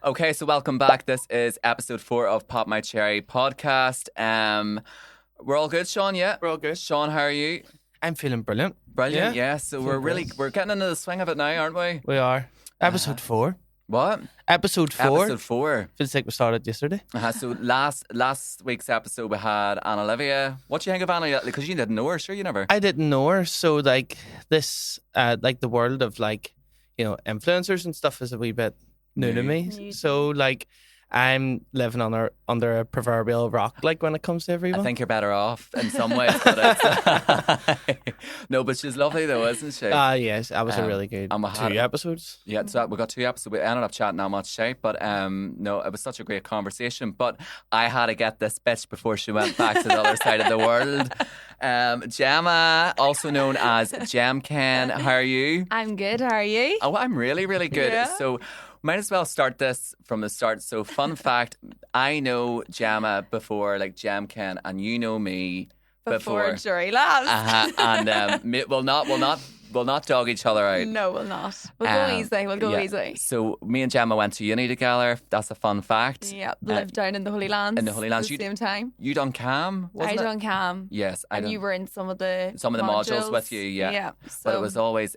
Okay, so welcome back. This is episode 4 of Pop My Cherry podcast. We're all good, Sean, yeah? We're all good. Sean, how are you? I'm feeling brilliant. Brilliant, yeah. So we're getting into the swing of it now, aren't we? We are. Episode 4. What? Episode 4. Episode 4. Feels like we started yesterday. So last week's episode we had Anna Olivia. What do you think of Anna? Because you didn't know her, sure you never. I didn't know her, so like this, like the world of like, you know, influencers and stuff is a wee bit new to me. So like I'm living under a proverbial rock, like when it comes to everyone. I think you're better off in some ways. But no, but she's lovely though, isn't she? Yes, that was a really good 2 episodes. Yeah, so we got 2 episodes. We ended up chatting that much shape, but no, it was such a great conversation. But I had to get this bitch before she went back to the other side of the world. Gemma, also known as GEMKEN, how are you? I'm good, how are you? Oh, I'm really, really good. Yeah. So might as well start this from the start. So fun fact, I know Gemma before like GEMKEN, and you know me before Jury Last. And we'll not dog each other out. No, we'll not. We'll go easy. We'll go easy. So me and Gemma went to uni together. That's a fun fact. Yeah, lived down in the Holy Lands. In the Holy Lands. At the same time. You done CAM, wasn't I it? done CAM. Yes, I and done. you were in some of the modules with you, yeah. Yeah. But it was always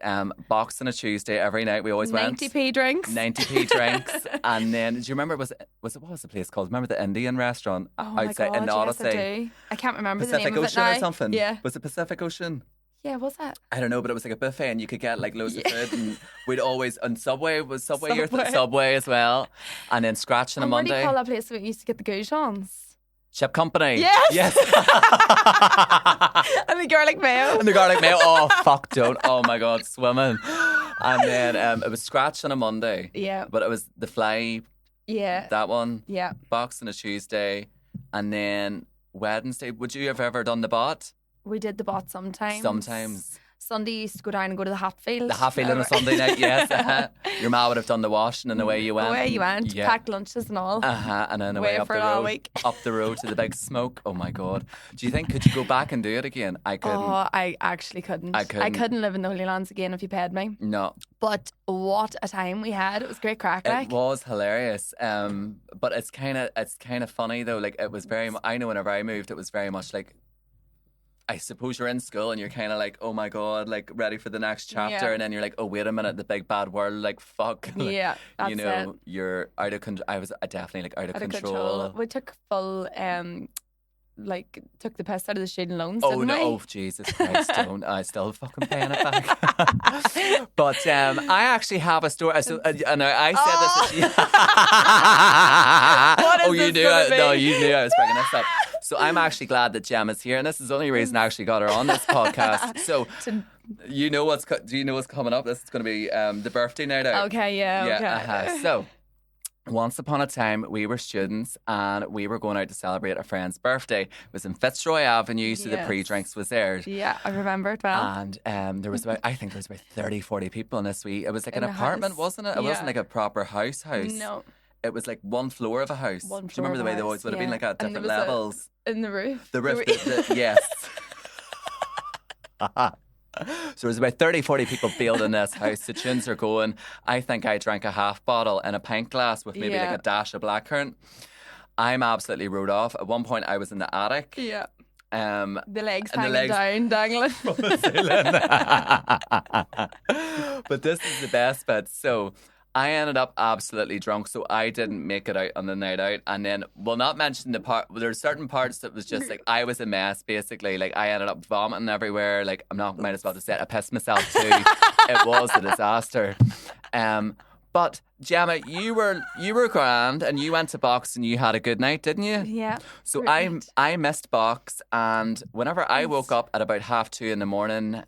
box on a Tuesday every night. We always went. 90p drinks. 90p drinks. And then, do you remember, what was the place called? Remember the Indian restaurant Oh outside my God, in the yes, Odyssey? I do. I can't remember Pacific the name Ocean of it now. or something? Yeah. Was it Pacific Ocean? Yeah, was it? I don't know, but it was like a buffet and you could get like loads of food, and we'd always, on Subway, was Subway your Subway as well, and then Scratch on a Monday. What do you call that place where we used to get the goujons? Chip Company. Yes. And the garlic mayo. And the garlic mayo. Oh, fuck, don't. Oh my God, swimming. And then it was Scratch on a Monday. Yeah. But it was the Fly, Yeah. that one. Yeah. Box on a Tuesday. And then Wednesday. Would you have ever done the bot? We did the bot sometimes. Sometimes. Sunday used to go down and go to the Hatfield. The Hatfield on a Sunday night, yes. Your ma would have done the washing and away you went. Away you went, Yeah. packed lunches and all. And then away Away up for the all road. week. Up the road to the big smoke. Oh my God. Do you think, could you go back and do it again? I couldn't. Oh, I actually couldn't. I couldn't. live in the Holy Lands again if you paid me. No. But what a time we had. It was great crack, like. It was hilarious. But it's kind of funny though. Like it was very. I know whenever I moved, it was very much like. I suppose you're in school and you're kind of like, oh my God, like ready for the next chapter, Yeah. and then you're like, oh wait a minute, the big bad world, like fuck. Like, Yeah, that's you know, it. you're out of control. I was definitely like out of Out of control. We took full, took the piss out of the student loans, Oh didn't no! we? Oh Jesus Christ! Don't! I still fucking paying it back. But I actually have a story. So, and I said this. What is Oh, you this knew? gonna be? No, you knew I was bringing this up. So I'm actually glad that Gemma's here, and this is the only reason I actually got her on this podcast. So. You know do you know what's coming up? This is going to be the birthday night out. Okay, yeah, okay. So, once upon a time, we were students and we were going out to celebrate a friend's birthday. It was in Fitzroy Avenue, so the Yes. pre-drinks was there. Yeah, I remember it well. And there was about 30, 40 people in this it was like an In a apartment, house. wasn't it? It Yeah. wasn't like a proper house. No, It was like one floor of a house. one Do you floor remember the of way a they always house, would have been yeah. like at And there different was levels? in the roof. The roof, yes. So there was about 30, 40 people bailed in this house. The tunes are going. I think I drank a half bottle in a pint glass with maybe like Yeah. a dash of blackcurrant. I'm absolutely rode off. At one point, I was in the attic. Yeah, The the legs And the hanging legs- down, dangling. But this is the best bit. So I ended up absolutely drunk, so I didn't make it out on the night out. And then we'll not mention the part. There's certain parts that was just like I was a mess. Basically, like I ended up vomiting everywhere. Like might as well just say it. I pissed myself too. It was a disaster. But Gemma, you were grand, and you went to box, and you had a good night, didn't you? Yeah. So great. I missed box, and whenever I woke up at about 2:30 in the morning,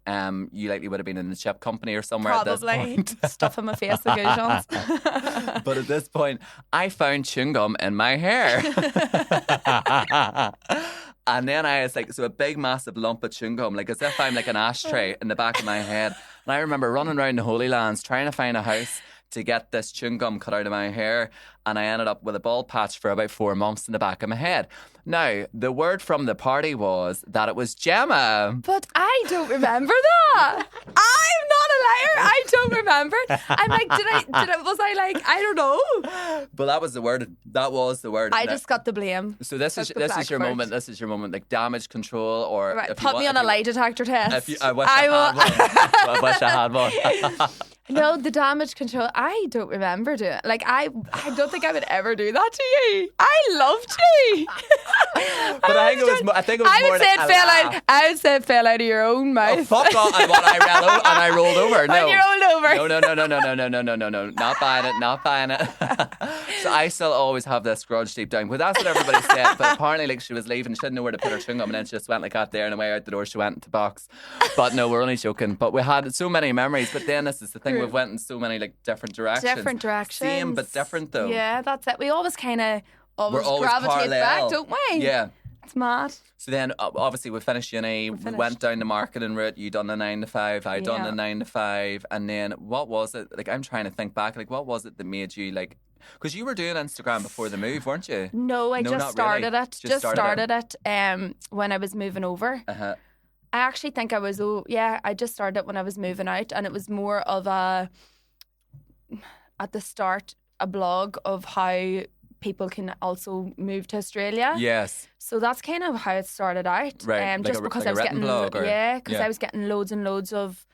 you likely would have been in the chip company or somewhere at this Probably point. stuff in my face, the goujons. But at this point, I found chewing gum in my hair. And then I was like, so a big massive lump of chewing gum, like as if I'm like an ashtray in the back of my head. And I remember running around the Holy Lands trying to find a house to get this chewing gum cut out of my hair, and I ended up with a bald patch for about 4 months in the back of my head. Now, the word from the party was that it was Gemma. But I don't remember that. I'm not liar. I don't remember. I'm like, was I like, I don't know. But that was the word. That was the word. I just got the blame. So this is the your black moment. This is your moment, like damage control, or Right, if put me on a lie detector test. I wish I had one. I wish I had one. No, the damage control. I don't remember doing it. Like I don't think I would ever do that to you. I loved you. But I think it was. I think it was I more would like say a it fell laugh. out. I would say it fell out of your own mouth. Oh, fuck off! And what I rolled over. No, When you rolled over. No. Not buying it. Not buying it. So I still always have this grudge deep down. But that's what everybody said. But apparently, like she was leaving, she didn't know where to put her chewing gum, and then she just went like that there, and away out the door she went into the box. But no, we're only joking. But we had so many memories. But then this is the thing: we've went in so many like different directions. Different directions. Same but different though. Yeah, that's it. We always kind of We're always gravitate back, parallel. don't we? Yeah. It's mad. So then, obviously, we finished uni. We went down the marketing route. You done the 9 to 5. I done the 9 to 5. And then, what was it? Like, I'm trying to think back. Like, what was it that made you like? Because you were doing Instagram before the move, weren't you? No, I No, just not started really. it. Just started it. When I was moving over. Uh-huh. I actually think I was. I just started it when I was moving out, and it was more of at the start, a blog of how people can also move to Australia. Yes. So that's kind of how it started out. Right. Like Just because I was written getting blog or, because I was getting loads and loads of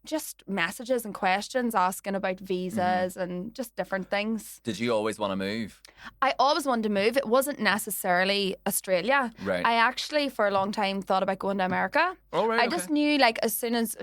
just messages and questions asking about visas and just different things. Did you always want to move? I always wanted to move. It wasn't necessarily Australia. Right. I actually for a long time thought about going to America. Oh, right. I just knew like as soon as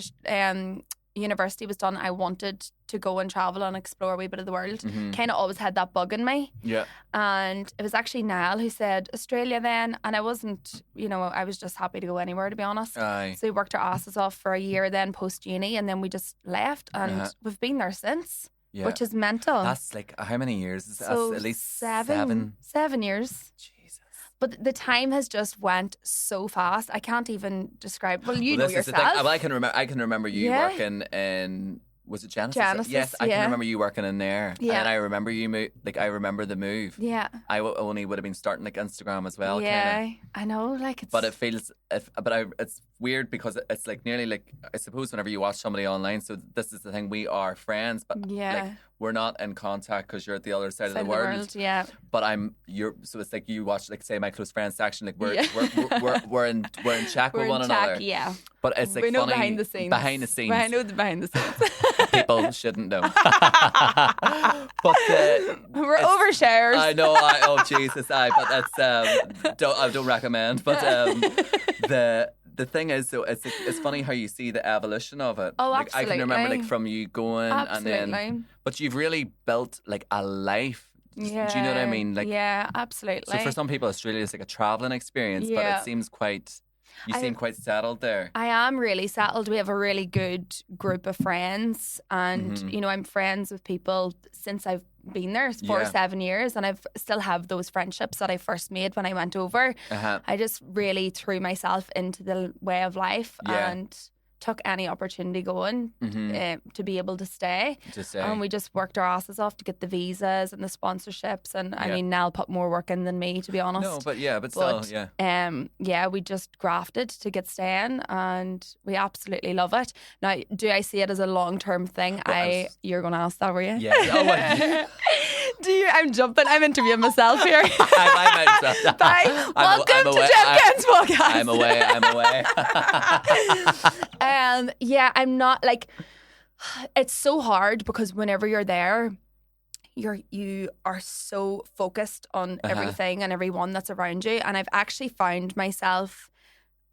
university was done, I wanted to go and travel and explore a wee bit of the world. Kind of always had that bug in me. Yeah. And it was actually Niall who said Australia then, and I wasn't, I was just happy to go anywhere, to be honest. Aye. So we worked our asses off for a year then post uni, and then we just left, and we've been there since, Yeah. which is mental. That's like how many years? So That's at least 7 years. Jesus. But the time has just went so fast. I can't even describe. Well, you know this is the thing. yourself. Well, I can remember you Yeah. working in. Was it Genesis? Genesis, Yes, I yeah. can remember you working in there. Yeah. And I remember you I remember the move. Yeah. I only would have been starting like Instagram as well. Yeah. Kinda. I know. Like it's. But it feels, it's weird because it's like nearly like, I suppose whenever you watch somebody online, so this is the thing, we are friends, but Yeah. like we're not in contact because you're at the other side of the world. Yeah. But so it's like you watch like say my close friends section, like we're Yeah. we're in check with We're one in check, another. yeah. But it's like we know funny behind the scenes. Behind the scenes. I know the behind the scenes. People shouldn't know. But We're overshares. I know. Oh Jesus! But that's I don't recommend. But the thing is, so it's funny how you see the evolution of it. Oh, like, I can remember like absolutely. from you going and then, Absolutely. but you've really built like a life. Yeah. Do you know what I mean? Like, yeah, absolutely. so for some people, Australia is like a traveling experience, but Yeah. it seems quite. You seem quite settled there. I am really settled. We have a really good group of friends, and Mm-hmm. I'm friends with people since I've been there for Yeah. 7 years, and I've still have those friendships that I first made when I went over. Uh-huh. I just really threw myself into the way of life Yeah. and took any opportunity going to be able to stay. To say. And we just worked our asses off to get the visas and the sponsorships. And I Yeah. mean, Nell put more work in than me, to be honest. No, but still, yeah. We just grafted to get staying, and we absolutely love it. Now, do I see it as a long-term thing? You're going to ask that, were you? Yeah. Oh, well, I'm jumping. I'm interviewing myself here. I'm out. Bye. I'm Welcome away. to GEMKEN's podcast. I'm away. I'm not like. It's so hard because whenever you're there, you are so focused on everything and everyone that's around you. And I've actually found myself,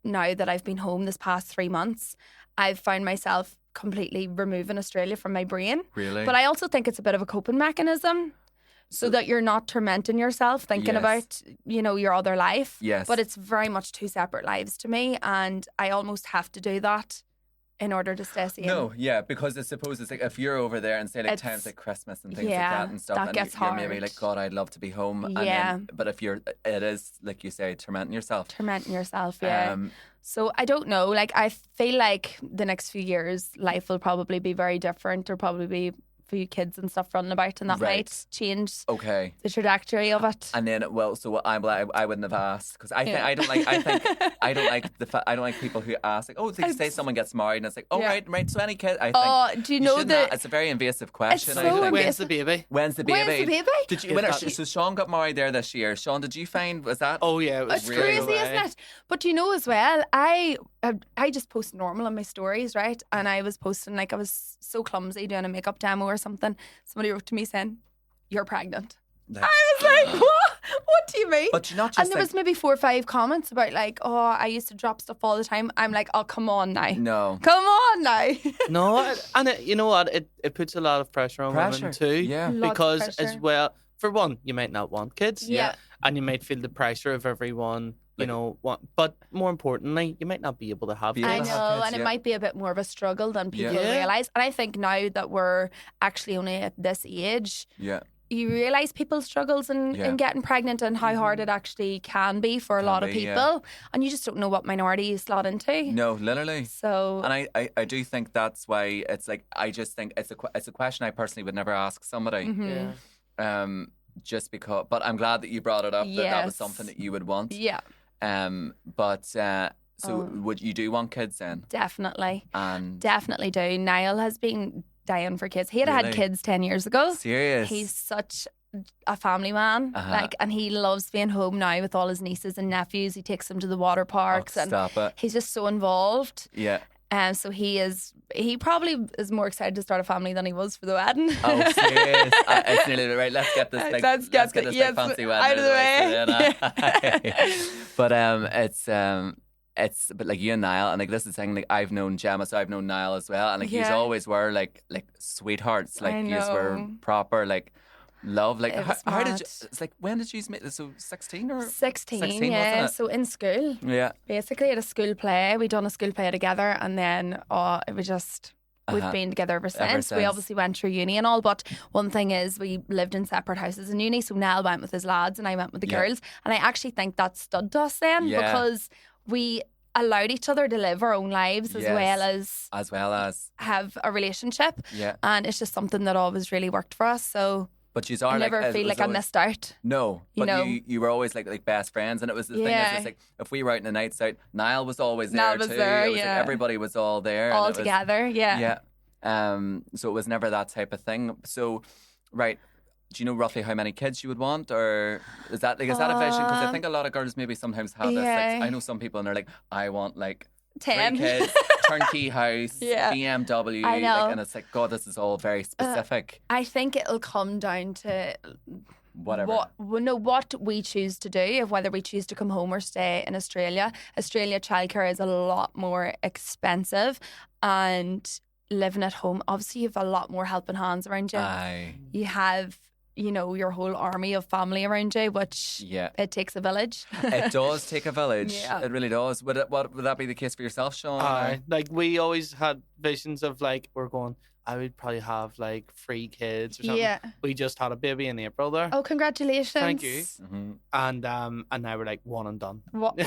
now that I've been home this past 3 months, I've found myself completely removing Australia from my brain. Really? But I also think it's a bit of a coping mechanism, so that you're not tormenting yourself thinking Yes. about, your other life. Yes. But it's very much two separate lives to me, and I almost have to do that in order to stay sane. No, yeah, because I suppose it's like if you're over there and say like It's- times like Christmas and things yeah, like that and stuff, that and gets you're maybe hard. like, God, I'd love to be home. And Yeah. but if it is like you say, tormenting yourself. Tormenting yourself, yeah. Um, So I don't know. Like I feel like the next few years, life will probably be very different. There'll probably be few kids and stuff running about, and that Right. might change Okay. the trajectory of it. And then, well, so I wouldn't have asked because I think I don't like I don't like people who ask like, oh, they say someone gets married and it's like, oh, Yeah. right, so any kid. I think. Oh, do you know shouldn't that it's a very invasive question. so I think. When's the baby? When's the baby? When's the baby? Did you? So Sean got married there this year. Sean, did you find was that? Oh yeah, it was It's really crazy, away. isn't it? But you know as well, I just post normal on my stories, right? And I was posting like I was so clumsy doing a makeup demo or something. Somebody wrote to me saying, "You're pregnant." Like, I was like, "What? What do you mean?" But you're not just And there like, was maybe 4 or 5 comments about like, "Oh, I used to drop stuff all the time." I'm like, "Oh, come on now, no come on now." No, you know what? It puts a lot of pressure on women too. Yeah. Lots of Because pressure. as well, for one, you might not want kids. Yeah. And you might feel the pressure of everyone, you know, but more importantly, you might not be able to have Be able I to kids. have know, kids, and it yeah. might be a bit more of a struggle than people Yeah. realise. And I think now that we're actually only at this age, Yeah. you realise people's struggles in getting pregnant and how hard it actually can be for a lot of be, people. yeah. And you just don't know what minority you slot into. No, literally. So, And I do think that's why it's like I just think it's a question I personally would never ask somebody. mhm. Yeah. Just because. But I'm glad that you brought it up. That was Yes. something that you would want. Yeah, But so Oh. would you do want kids then? definitely. And Definitely do. Niall has been dying for kids. He had Really? kids 10 years ago. serious. He's such a family man, Uh-huh. and he loves being home now with all his nieces and nephews. He takes them to the water parks, and stop it. he's just so involved. Yeah. So he probably is more excited to start a family than he was for the wedding. Oh, serious. It's nearly right. Let's get this. Like, Let's get this yes, like, fancy out wedding of the way. But it's but like you and Niall, and like this is the thing. Like I've known Gemma, so I've known Niall as well, and like you Yeah. always were like sweethearts. Like I you were know. proper like love. Like It was how did you? mad. It's like when did you meet? So 16 or 16, 16, yeah. wasn't it? So in school, Yeah. basically at a school play, we done a school play together, and then it was just. We've Uh-huh. been together ever since. We since. obviously went through uni and all, but one thing is we lived in separate houses in uni. So Niall went with his lads and I went with the Yeah. girls. And I actually think that stood to us then Yeah. because we allowed each other to live our own lives Yes. as well as have a relationship. yeah. And it's just something that always really worked for us. So But you are I like never it feel was like I always- missed out. No, You but know? you were always like best friends, and it was the thing is Yeah. it's like if we were out in the nights out, Niall was always there Niall was too. there, It was like yeah. everybody was all there, and All it was- together, yeah. Yeah. So it was never that type of thing. So, right. Do you know roughly how many kids you would want, or is that a vision? Because I think a lot of girls maybe sometimes have this. yeah. Like, I know some people and they're like, I want like 10. 3 kids, turnkey house, Yeah. BMW, I know. Like, and it's like, God, this is all very specific. I think it'll come down to Whatever. what we choose to do, of whether we choose to come home or stay in Australia. Australia childcare is a lot more expensive, and living at home, obviously, you have a lot more helping hands around you. Aye. You have, your whole army of family around you, which Yeah. it takes a village. It does take a village. Yeah. It really does. Would that be the case for yourself, Sean? Like we always had visions of like we're going. I would probably have like 3 kids or something. Yeah. We just had a baby in April there, Oh, congratulations! Thank you. Mhm. and now we're like 1 and done. What really?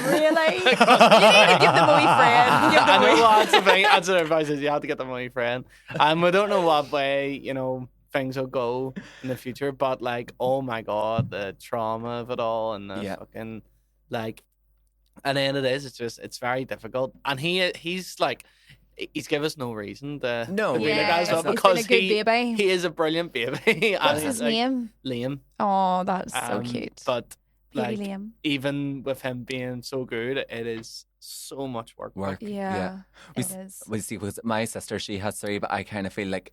You need to give them a wee friend. Give them I a know wee- that's the thing. That's what everybody says. You have to get them a wee friend. We don't know what way things will go in the future, but like, oh my god, the trauma of it all, and the Yeah. fucking like, and then it's very difficult. And he's like, he's given us no reason to No, be like Yeah, that as well it's not- because he's been a good baby. he is a brilliant baby. and What's he's his like, name? Liam. Oh, that's so Um, cute. But Baby like, Liam. even with him being so good, it is so much work. Work. Yeah, We it is. Well, you see, because my sister, she has 3, but I kind of feel like,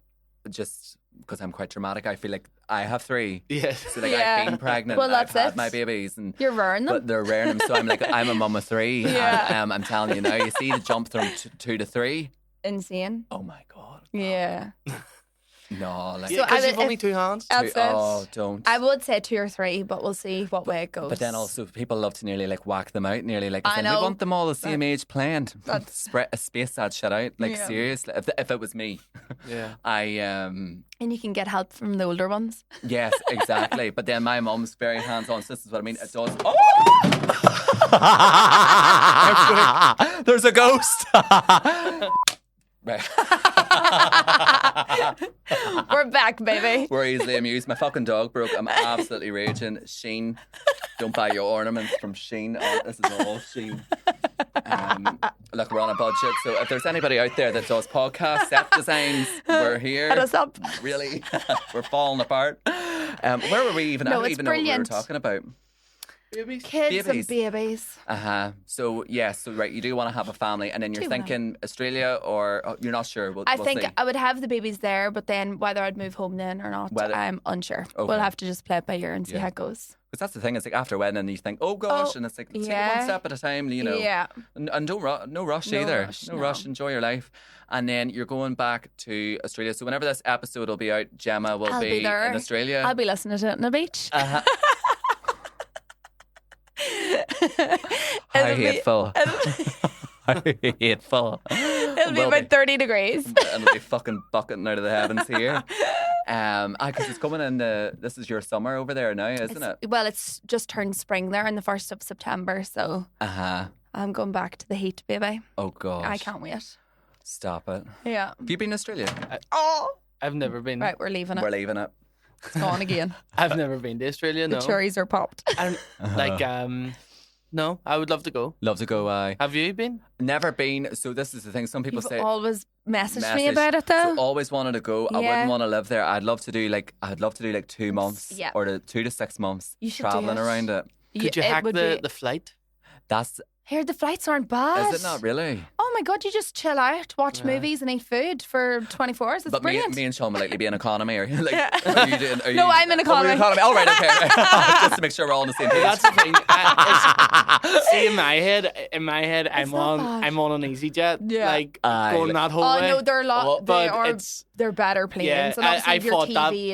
just because I'm quite dramatic, I feel like I have 3. Yes. So like Yeah. I've been pregnant, Well, I've that's had it. my babies, and You're rearing them. but they're rearing them. So I'm like, I'm a mum of 3. Yeah. And, I'm telling you now, you see the jump from 2 to 3. Insane. Oh my God. Yeah. No, like So Yeah, I because would- you've only if- 2 hands. That's it. oh, don't. I would say 2 or 3, but we'll see what way it goes. But then also people love to nearly like whack them out, nearly like I saying, know. we want them all the same age planned. That's- Space that shit out. Like Yeah. seriously, if it was me, Yeah. I and you can get help from the older ones. yes, exactly. But then my mum's very hands on. So this is what I mean. It does. Oh! There's a ghost. Right. We're back, baby. We're easily amused. My fucking dog broke. I'm absolutely raging. Shein. Don't buy your ornaments from Shein. Oh, this is all Shein. Look, we're on a budget, so if there's anybody out there that does podcast set designs, we're here. Hit us up. Really, we're falling apart. Where were we even? I don't it's even know what we were brilliant. talking about. Babies. Kids and babies. So right, you do want to have a family, and then you're Do thinking Australia, or you're not sure. I we'll think see. I would have the babies there, but then whether I'd move home then or not, I'm unsure. Okay. We'll have to just play it by ear and see Yeah. how it goes. Because that's the thing. It's like after a wedding, and you think, oh gosh, and it's like take it one step at a time, you know. Yeah. And don't no rush No either. rush, no no. rush. Enjoy your life. And then you're going back to Australia. So whenever this episode will be out, Gemma will I'll be there. in Australia. I'll be listening to it on the beach. How It'll be- hateful. How hateful. It'll be Will about 30 degrees. And it'll be fucking bucketing out of the heavens here. Because it's coming in this is your summer over there now, isn't it? Well, it's just turned spring there on the 1st of September, so I'm going back to the heat, baby. Oh gosh. I can't wait. Stop it. Yeah. Have you been to Australia? Oh. I've never been. Right, we're leaving it. We're leaving it. It's gone again. I've never been to Australia. The No. cherries are popped. No. I would love to go. Love to go. Have you been? Never been. So this is the thing. Some people You've say always messaged me about it though. So always wanted to go. I Yeah. wouldn't want to live there. I'd love to do like 2 months Yeah. or the 2 to 6 months You should do traveling it. around it. Could you It hack would the be- flight? That's Here, the flights aren't bad. is it not really? Oh my God, you just chill out, watch movies and eat food for 24 hours. It's But brilliant. me and Sean will likely be in economy. Are you like? Yeah. Are you doing, are No, you, I'm in Oh, you're economy. economy. All right, okay. Just to make sure we're all on the same page. That's the thing. See, in my head, I'm not on bad. an EasyJet, Yeah. like Aye. going that whole Oh way. no, they're but they're better planes, Yeah, and obviously I your thought TV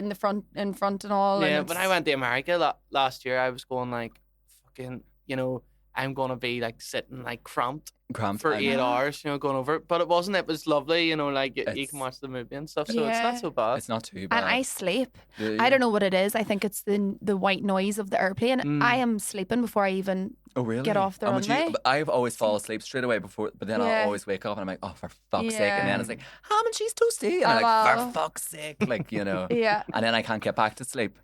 in front and all. Yeah, and when it's- I went to America last year, I was going like, fucking, I'm gonna be like sitting like cramped for I 8 know. hours, going over it. But it wasn't. It was lovely, like you It's- can watch the movie and stuff. So it's Yeah. not so bad. It's not too bad. and I sleep. Do you? I don't know what it is. I think it's the white noise of the airplane. I am sleeping before I even. Oh really? get off the And would runway. but I've always fall asleep straight away before, but then Yeah. I'll always wake up and I'm like, oh, for fuck's sake! And Yeah. then it's like ham and cheese toasty, and I'm like, Hello. for fuck's sake, like Yeah. And then I can't get back to sleep.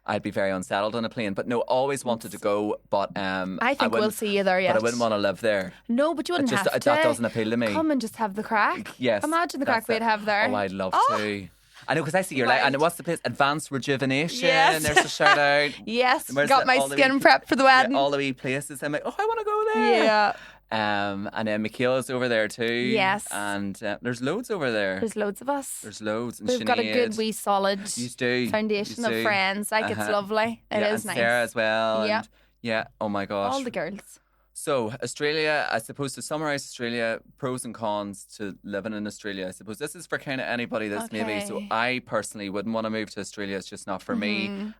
I'd be very unsettled on a plane. But no, always wanted to go, but I think we'll wouldn't- see you there yet. But I wouldn't want to live there. No, but you wouldn't Just have to. that doesn't appeal to me. Come and just have the crack. Yes, Imagine the crack that's we'd it. have there. Oh, I'd love Oh. to. I know, because I see you're like, Wild. and what's the place? Advanced Rejuvenation. Yes. There's a shout out. Yes, Where's got the- my all the skin wee- prepped for the wedding. All the wee places. I'm like, oh, I want to go there. Yeah. And then Michaela's over there too. Yes. And there's loads over there. There's loads of us. There's loads. And We've got a good Sinead. wee solid You do. foundation You of do. friends. Like, it's Uh-huh. lovely. It Yeah, is and nice. Sarah as well. Yeah. And yeah. Oh my gosh. All the girls. So Australia, I suppose to summarise Australia, pros and cons to living in Australia. I suppose this is for kind of anybody that's maybe. So Okay. I personally wouldn't want to move to Australia. It's just not for me.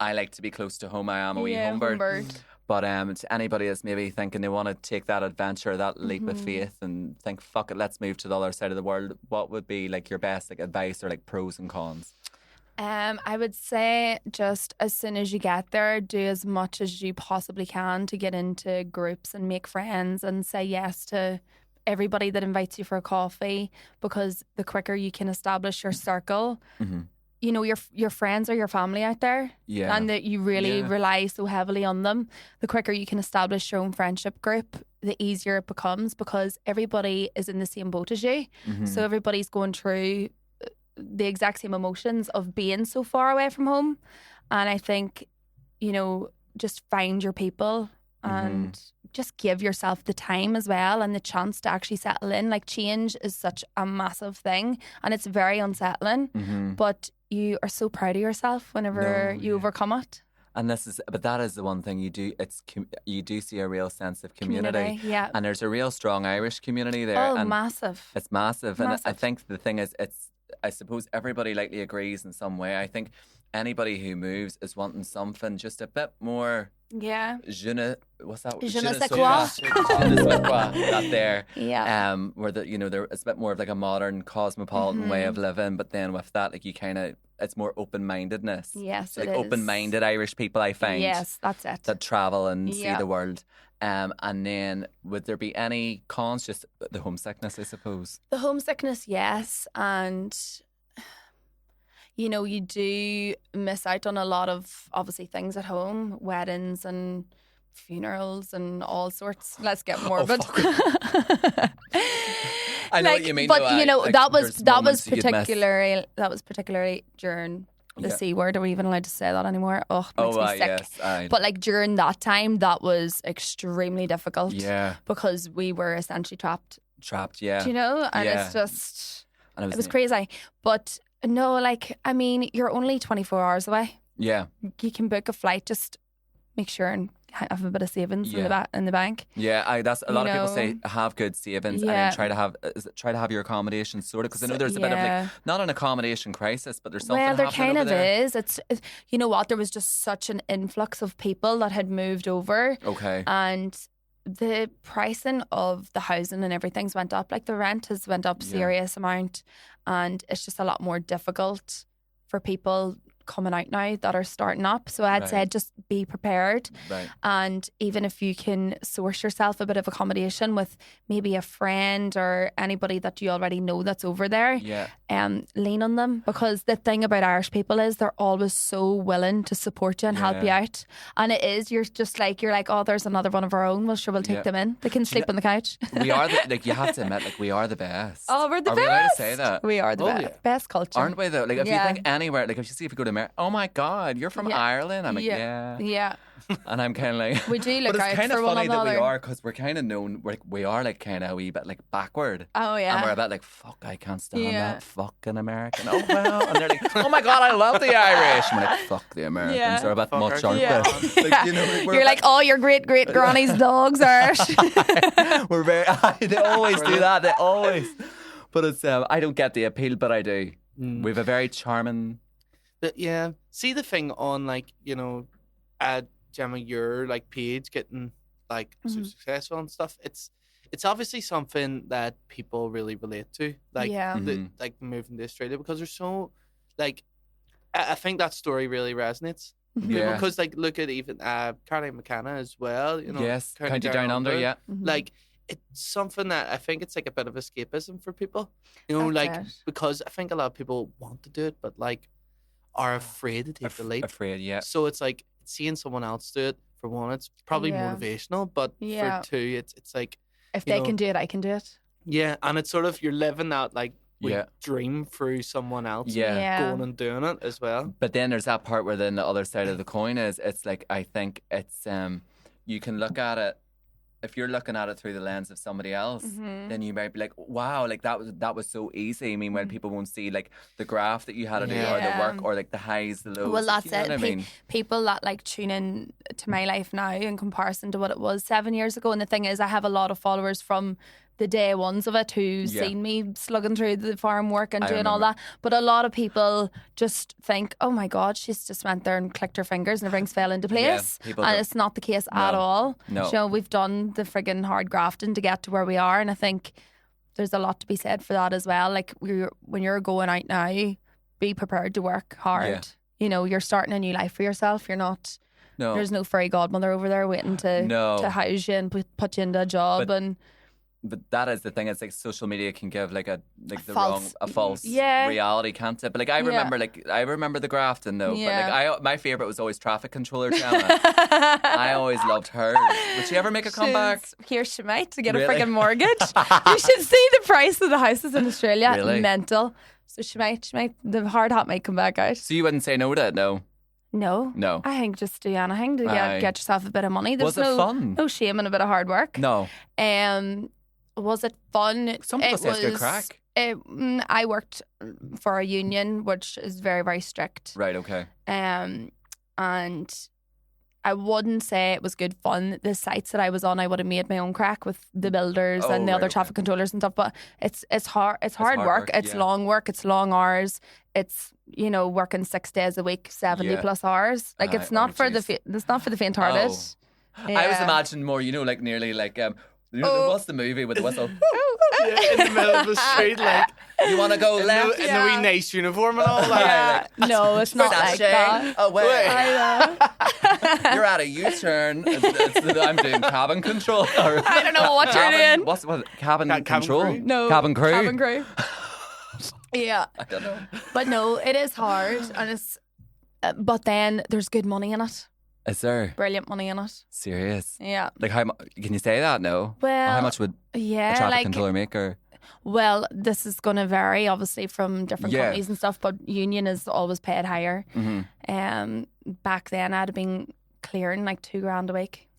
I like to be close to home. I am a wee Yeah, home bird. homebird. But to anybody that's maybe thinking they want to take that adventure, that leap Mm-hmm. of faith, and think, fuck it, let's move to the other side of the world. What would be like your best advice or like pros and cons? I would say just as soon as you get there, do as much as you possibly can to get into groups and make friends and say yes to everybody that invites you for a coffee, because the quicker you can establish your circle, you know, your friends are your family out there. Yeah. And that you really Yeah. rely so heavily on them. The quicker you can establish your own friendship group, the easier it becomes, because everybody is in the same boat as you. Mm-hmm. So everybody's going through the exact same emotions of being so far away from home. And I think, you know, just find your people and just give yourself the time as well and the chance to actually settle in. Like, change is such a massive thing and it's very unsettling, but you are so proud of yourself whenever No, you yeah. overcome it. And but that is the one thing you do. You do see a real sense of community. Yeah. And there's a real strong Irish community there. Oh, and massive. It's massive. And I Massive. think the thing is, I suppose everybody likely agrees in some way. I think anybody who moves is wanting something just a bit more Yeah. what's that? Je ne sais sais quoi. Je ne sais quoi. That there. Yeah. Where there it's a bit more of like a modern cosmopolitan way Mm-hmm. of living, but then with that, like you kind of, it's more open-mindedness. Yes, so like it is. open-minded Irish people, I find. Yes, that's it. That travel and see Yeah. the world. And then would there be any cons? Just the homesickness, I suppose. The homesickness, yes. And you know, you do miss out on a lot of obviously things at home, weddings and funerals and all sorts. Let's get morbid. I know what you mean. But though, you know, like, that there's was moments that you'd miss. particularly during the Yeah. C word. Are we even allowed to say that anymore? Oh, it makes me sick. Yes. But like during that time, that was extremely difficult. Yeah. Because we were essentially trapped. Trapped, yeah. Do you know? And Yeah. it's just, And it was crazy. But no, like, I mean, you're only 24 hours away. Yeah. You can book a flight, just make sure and have a bit of savings Yeah. in the bank. Yeah, that's a lot of people know? say have good savings and Yeah. then try to have your accommodation sorted because I know there's a bit of Yeah. like not an accommodation crisis, but there's something Well, there happening kind over of there. is. It's you know what? There was just such an influx of people that had moved over, Okay. and the pricing of the housing and everything's went up. Like the rent has went up Yeah. serious amount, and it's just a lot more difficult for people coming out now that are starting up. So I'd Right. say just be prepared. Right. And even if you can source yourself a bit of accommodation with maybe a friend or anybody that you already know that's over there, Yeah. lean on them, because the thing about Irish people is they're always so willing to support you and help you Yeah. out. And it is, you're like, oh, there's another one of our own. Well, sure, we'll take Yeah. them in. They can sleep on the couch. We are you have to admit, like we are the best. Oh, we're the are best. we allowed to say that? We are the Oh, best. yeah. Best culture. Aren't we though? Like if Yeah. you think anywhere, like if you go to America, oh my God, you're from Yeah. Ireland. I'm like, yeah. Yeah. And I'm kind of like, We do look but out it's kind for of one funny that we another. are because we're kind of known. We are like kind of a wee bit like backward. Oh, yeah. And we're a bit like, fuck, I can't stand Yeah. that fucking American. Oh well, and they're like, oh my God, I love the Irish. And we're like, fuck the Americans. Yeah. They're a bit Fuck much, our- aren't Yeah. they? Like, you know, we're You're a like, oh, your great granny's dog's Irish. we're very. They always do that. They always. But it's. I don't get the appeal, but I do. We have a very charming. But yeah, see the thing on like, you know, Gemma, your like page getting like so successful and stuff. It's obviously something that people really relate to. Like Yeah. like moving to Australia, because there's so like I think that story really resonates. Yeah. Because like look at even Caroline McKenna as well. You know, Yes. County Down Under. Yeah. Like it's something that I think it's like a bit of escapism for people. You know, That's like it. because I think a lot of people want to do it, but like are afraid to take the leap. Afraid. Yeah. So it's like seeing someone else do it. For one, it's probably Yeah. motivational, but Yeah. for two, it's like If you they know, can do it, I can do it. yeah, and it's sort of you're living that like we Yeah. dream through someone else, Yeah. Yeah. going and doing it as well. But then there's that part where then the other side of the coin is it's like I think it's you can look at it if you're looking at it through the lens of somebody else, then you might be like, wow, like that was so easy. Meanwhile, people won't see like the graph that you had to do or the Yeah. work or like the highs, the lows. Well, that's you know it. what I mean? People that like tune in to my life now in comparison to what it was 7 years ago. And the thing is, I have a lot of followers from the day ones of it who's Yeah. seen me slugging through the farm work and I doing all remember. that. But a lot of people just think, oh my God, she's just went there and clicked her fingers and everything's fell into place. people And don't- it's not the case at No. all. No. You know, we've done the friggin' hard grafting to get to where we are. And I think there's a lot to be said for that as well. Like when you're going out now, be prepared to work hard. Yeah. You know, you're starting a new life for yourself. You're not. No. There's no fairy godmother over there waiting to No. to house you and put you into a job. But that is the thing. It's like social media can give like a false Yeah. reality, can't it? But like I remember the grafting though. Yeah. But like my favorite was always traffic controller Gemma. I always loved her. Would she ever make a comeback? Here she might to get a Really? friggin' mortgage. You should see the price of the houses in Australia. Really? Mental. So she might. The hard hat might come back out. So you wouldn't say no to it? No. No. I think just do anything to Aye. get yourself a bit of money. There's Was it no, fun? No shame in a bit of hard work. No. Was it fun? Some people say it's good crack. I worked for a union, which is very, very strict. Right. Okay. And I wouldn't say it was good fun. The sites that I was on, I would have made my own crack with the builders and the right, other okay. traffic controllers and stuff. But it's hard. It's hard work. It's yeah. long work. It's long hours. It's working 6 days a week, 70 Yeah. plus hours. Like Aye, it's not for the jeez. it's not for the faint-hearted. Oh. I was imagining more, like nearly like what's the movie with the whistle? Yeah, in the middle of the street, like You want to go in left? the wee nice uniform and all that. No, it's not like that. Oh wait, I you're at a U-turn. I'm doing cabin control. I don't know what you're doing. What's cabin Cabin control? crew? No, cabin crew. Cabin crew. Yeah. I don't know. But no, it is hard. And it's, but then there's good money in it. Is there? Brilliant money in it. Serious? Yeah. Like can you say that? No. Well, Or how much would a yeah, traffic like, controller make? Or well, this is going to vary obviously from different Yeah. companies and stuff, but union is always paid higher. Back then I'd have been clearing like $2,000 a week.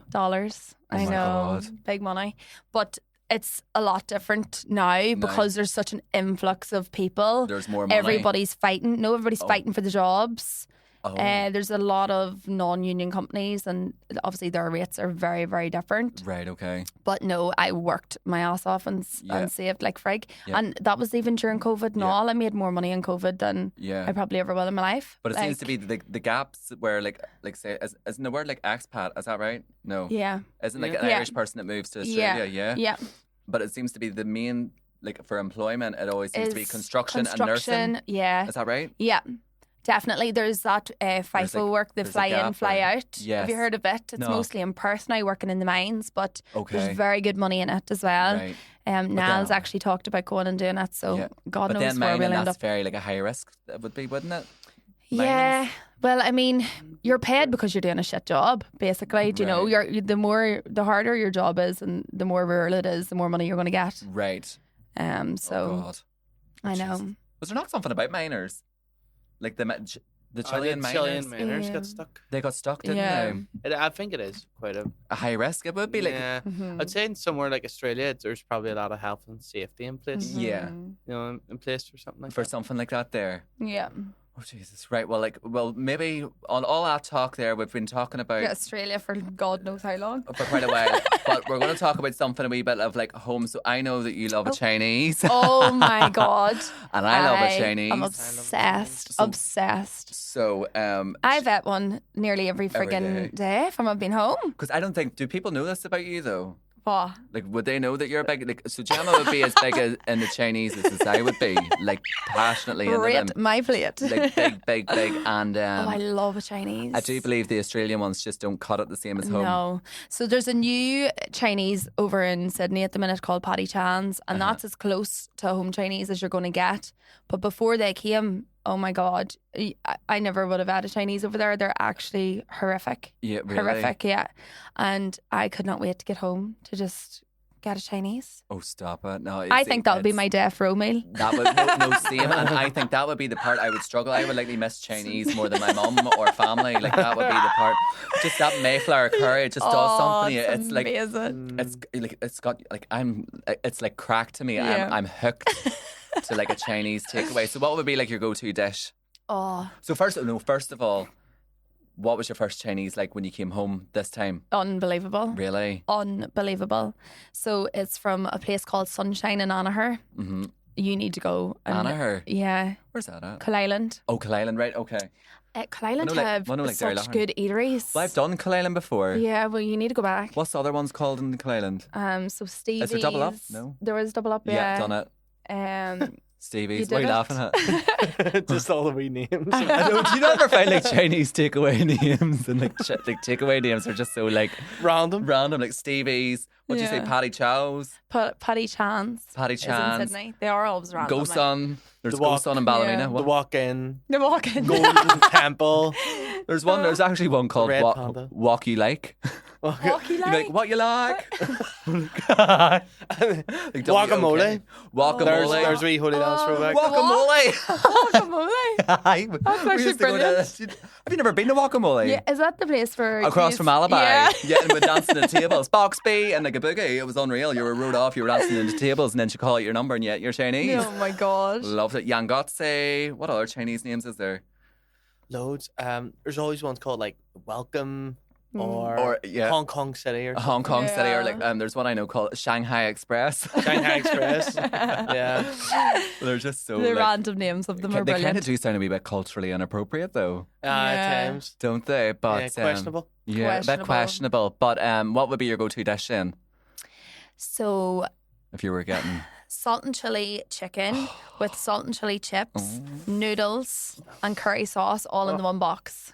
Dollars. Oh I my know. God. Big money. But it's a lot different now because there's such an influx of people. there's more money. Everybody's fighting. No, everybody's fighting for the jobs. Oh. There's a lot of non-union companies, and obviously their rates are very, very different. Right. Okay. But no, I worked my ass off and saved like frig. Yeah. And that was even during COVID and all. I made more money in COVID than I probably ever will in my life. But it seems to be the gaps where like say isn't the word like expat? Is that right? No. Yeah. Isn't like an Irish person that moves to Australia? Yeah. Yeah. But it seems to be the main like for employment. It always seems to be construction and nursing. Yeah. Is that right? Yeah. Definitely. There's that FIFO work, the there's a fly in, gap fly there. out. Yes. Have you heard of it? It's No. mostly in Perth now, working in the mines, but Okay. there's very good money in it as well. Right. Niall's actually talked about going and doing it, so God but knows then where mining, we'll end that's up. very like a high risk. That would be, wouldn't it? Yeah. Well, I mean, you're paid because you're doing a shit job, basically. Do you know? Right. The harder your job is and the more rural it is, the more money you're going to get. Right. So Oh God. I know. Jeez. Was there not something about miners? Like the Chilean miners? Chilean miners Yeah. got stuck. They got stuck, didn't Yeah. they? I think it is quite A high risk. It would be like yeah. Mhm. I'd say in somewhere like Australia, there's probably a lot of health and safety in place. Yeah. Mhm. You know, in place for something like for that. something like that there. Yeah. Oh Jesus! Right. Well, maybe on all that talk there, we've been talking about Yeah, Australia for God knows how long. for quite a while, but we're going to talk about something a wee bit of like home. So I know that you love a Chinese, Oh my God. and I love a Chinese. I'm obsessed. Obsessed. So I've ate one nearly every Every friggin' day from I've been home. because I don't think do people know this about you though. What? Like, would they know that you're big? Like, so Gemma would be as big in the Chinese as I would be, like passionately into Rate them, my plate. like big, and Oh, I love a Chinese. I do believe the Australian ones just don't cut it the same as home. No. So there's a new Chinese over in Sydney at the minute called Paddy Chan's, and that's as close to home Chinese as you're going to get. But before they came, oh my God, I never would have had a Chinese over there. They're actually horrific. Yeah, really? Horrific, yeah. And I could not wait to get home to just get a Chinese. Oh, stop it! No, I think that would be my death row meal. That would no same, and I think that would be the part I would struggle. I would likely miss Chinese more than my mum or family. Like that would be the part. Just that Mayflower curry, it just does something. To you. It's like amazing. it's like it's got like it's like crack to me. Yeah. I'm hooked to like a Chinese takeaway. So what would be like your go-to dish? Oh, So first of all, what was your first Chinese like when you came home this time? unbelievable. Really? Unbelievable. So it's from a place called Sunshine in Anaher. Mm-hmm. You need to go. And Anaher? Yeah. Where's that at? Cool Island. Oh, Cool Island, right? Okay. Cool Island have Derry such Loughlin. good eateries. Well, I've done Cool Island before. Yeah, well, you need to go back. What's the other ones called in Cool Island? So Stevie's. Is there Double Up? No. There was Double Up, yeah. Done it. Stevie's. You What are you did laughing at? Just all the wee names. I know, do you not ever find like Chinese takeaway names and like takeaway names are just so like Random. like Stevie's. What do you say? Yeah. Paddy Chow's, Paddy Chan's. Paddy is in Chan's, Sydney. They are always random. Go Sun. There's The Go Walk. Sun and Ballymena. Yeah. The What? walk in. They're walking. Golden Temple. There's one. There's actually one called Red Panda. Walk You Like. Walkie You're like what you like. Like, Guacamole. Guacamole. There's wee holy dance throwback. Guacamole. Guacamole. Aye. That's We actually used to go to- brilliant. Have you never been to Guacamole? Yeah, is that the place for Across kids? from Alibi. Yeah. And we're dancing at tables. Boxby and like a boogie. It was unreal. You were rode off, you were dancing into tables, and then she called out your number, and yet you're Chinese. Oh my god. Loved it. Yangotse. What other Chinese names is there? Loads. There's always ones called like Welcome or, Or, yeah. Hong Kong City or Hong Kong City, or Yeah. like there's one I know called Shanghai Express. Shanghai Express. Yeah. They're just so The like, random names of them are they kind brilliant. of do sound a wee bit culturally inappropriate though, At Yeah. times. don't they? But Yeah, questionable. Yeah, a bit questionable. But what would be your go-to dish then So if you were getting? salt and chili chicken with salt and chili chips, noodles, and curry sauce all in the one box.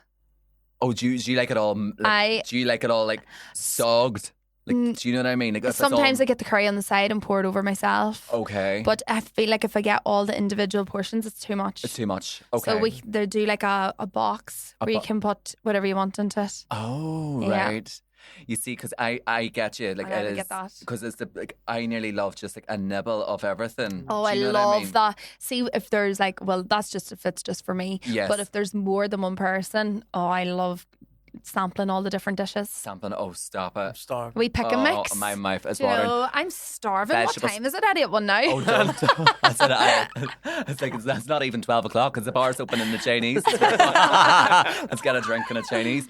Oh, do you like it all? Like, do you like it all like sogged? Like, do you know what I mean? Like, if it's Sometimes all- I get the curry on the side and pour it over myself. Okay. But I feel like if I get all the individual portions, it's too much. It's too much. Okay. So they do like a box where you can put whatever you want into it. Oh, Yeah. right. You see, because I get you. Like, I never it is, get that. because it's I nearly love just like a nibble of everything. Oh, Do I you know what love mean? that. See, if there's like, well, that's just if it's just for me. Yes. But if there's more than one person, I love sampling all the different dishes. Sampling. Oh, stop it. Starving. We pick and mix. Oh, my mouth is Do you watering. know, I'm starving. Vegetables. What time is it? At 8:01 now. Oh, don't. I said, it's like, that's not even 12 o'clock because the bar's open in the Chinese. Let's get a drink in a Chinese.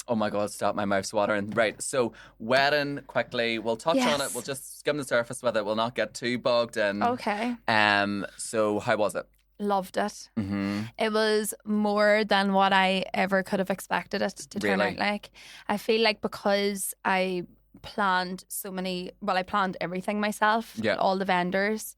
Oh my God, stop, my mouth's watering. Right, so wedding, quickly, we'll touch on it. Yes. We'll just skim the surface with it. We'll not get too bogged in. Okay. So how was it? Loved it. Mm-hmm. It was more than what I ever could have expected it to turn Really? out like. I feel like because I planned I planned everything myself, Yeah. all the vendors,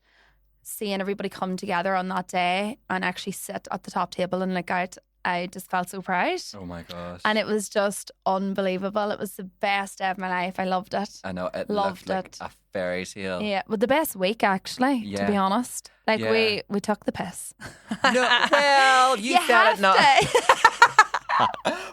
seeing everybody come together on that day and actually sit at the top table and look out, I just felt so proud. Oh my gosh. And it was just unbelievable. It was the best day of my life. I loved it. I know, it Loved looked like it. a fairy tale. Yeah, well, the best week actually, to Yeah. be honest. Like Yeah. we took the piss. No, well, you said have it not. to.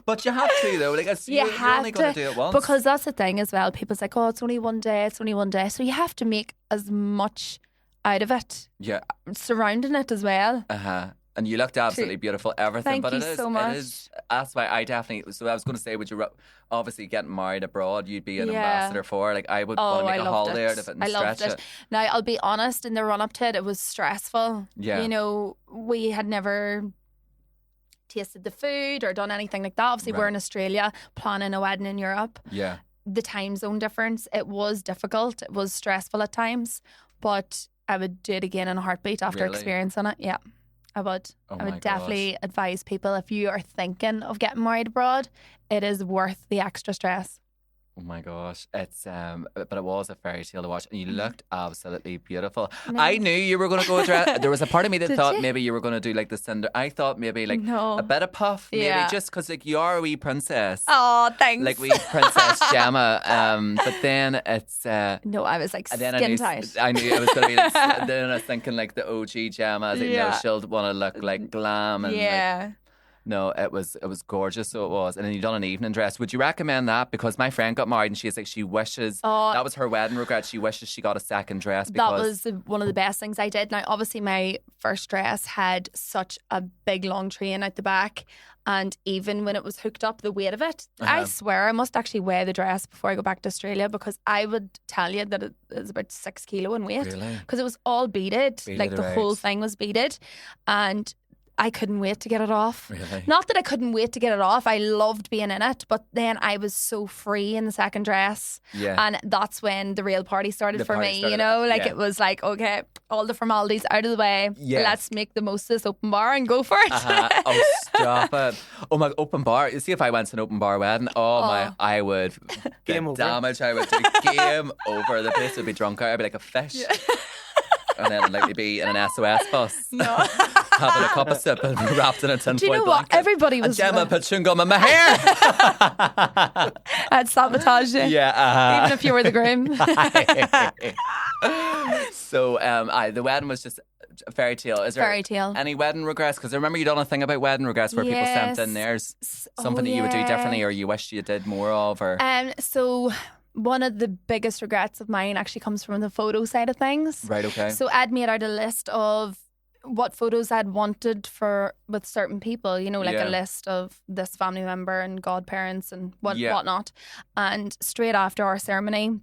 But you have to, though. Like, you're only going to do it once. Because that's the thing as well. People's like, oh, it's only one day. It's only one day. So you have to make as much out of it, Yeah. surrounding it as well. Uh-huh. And you looked absolutely beautiful, everything. Thank but you it is, so It much. is, that's why I definitely. So I was going to say, would you obviously getting married abroad? You'd be an Yeah. ambassador for. Like, I would Oh, want to I make a loved holiday it. out of it and I loved stretch it. Now, I'll be honest, in the run up to it, it was stressful. Yeah. You know, we had never tasted the food or done anything like that. Obviously, we're Right. in Australia planning a wedding in Europe. Yeah. The time zone difference, it was difficult. It was stressful at times, but I would do it again in a heartbeat after Really? experiencing it. Yeah, I would. Oh I my would definitely advise people, if you are thinking of getting married abroad, it is worth the extra stress. Oh my gosh, it's but it was a fairy tale to watch, and you looked absolutely beautiful. No. I knew you were going to go dress. There was a part of me that Did thought you? maybe you were going to do like the cinder. I thought maybe like No. a bit of puff, maybe Yeah. just because like you are a wee princess, Oh, thanks. like wee Princess Gemma. But then it's. No, I was like And then skin tight. I knew it was going to be like, then I was thinking like the OG Gemma, I was like, no, Yeah. she'll want to look like glam and like, Yeah. no, it was gorgeous, so it was. And then you done an evening dress. Would you recommend that? Because my friend got married and she's like, she wishes Oh. that was her wedding regret. She wishes she got a second dress That because was one of the best things I did. Now, obviously, my first dress had such a big long train out the back. And even when it was hooked up, the weight of it, I Uh-huh. swear I must actually weigh the dress before I go back to Australia, because I would tell you that it is about 6 kilo in weight. Really? Because it was all beaded. Like Beaded, the right. whole thing was beaded. And I couldn't wait to get it off. Really? Not that I couldn't wait to get it off. I loved being in it. But then I was so free in the second dress. Yeah. And that's when the real party started The for party me, started, you know? Like yeah. it was like, okay, all the formalities out of the way. Yes. Let's make the most of this open bar and go for it. Uh-huh. Oh, stop it. Oh, my open bar. You see, if I went to an open bar wedding, my, I would Game the over. damage I would do. Game over. The place would be drunk out. I'd be like a fish. And then I'd likely be in an SOS bus. No. Having a cup of sip and wrapped in a tinfoil Do you know what? blanket. Everybody And was. Gemma put chewing gum in my hair. I'd sabotage you. Yeah. Even if you were the groom. So, the wedding was just a fairy tale. Is there Fairy tale. any wedding regrets? Because I remember you done a thing about wedding regrets where people sent in theirs something that you would do differently, or you wish you did more of, or So one of the biggest regrets of mine actually comes from the photo side of things. right? Okay. So I'd made out a list of what photos I'd wanted with certain people, you know, like Yeah. a list of this family member and godparents and Yeah. whatnot. And straight after our ceremony,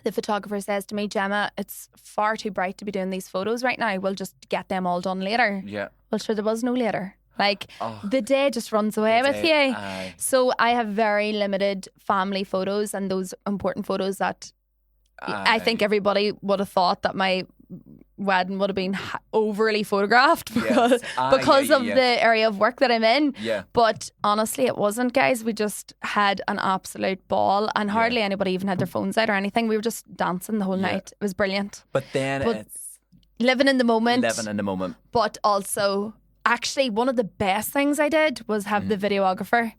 the photographer says to me, Gemma, it's far too bright to be doing these photos right now. We'll just get them all done later. Yeah. Well, sure, there was no later. Like, Oh, the day just runs away with you. Aye. So I have very limited family photos and those important photos that I think everybody would have thought that my wedding would have been overly photographed because, Yeah. of the area of work that I'm in. Yeah. But honestly, it wasn't, guys. We just had an absolute ball and hardly anybody even had their phones out or anything. We were just dancing the whole Yeah. night. It was brilliant. But then But it's living in the moment, living in the moment. but also Actually, one of the best things I did was have the videographer,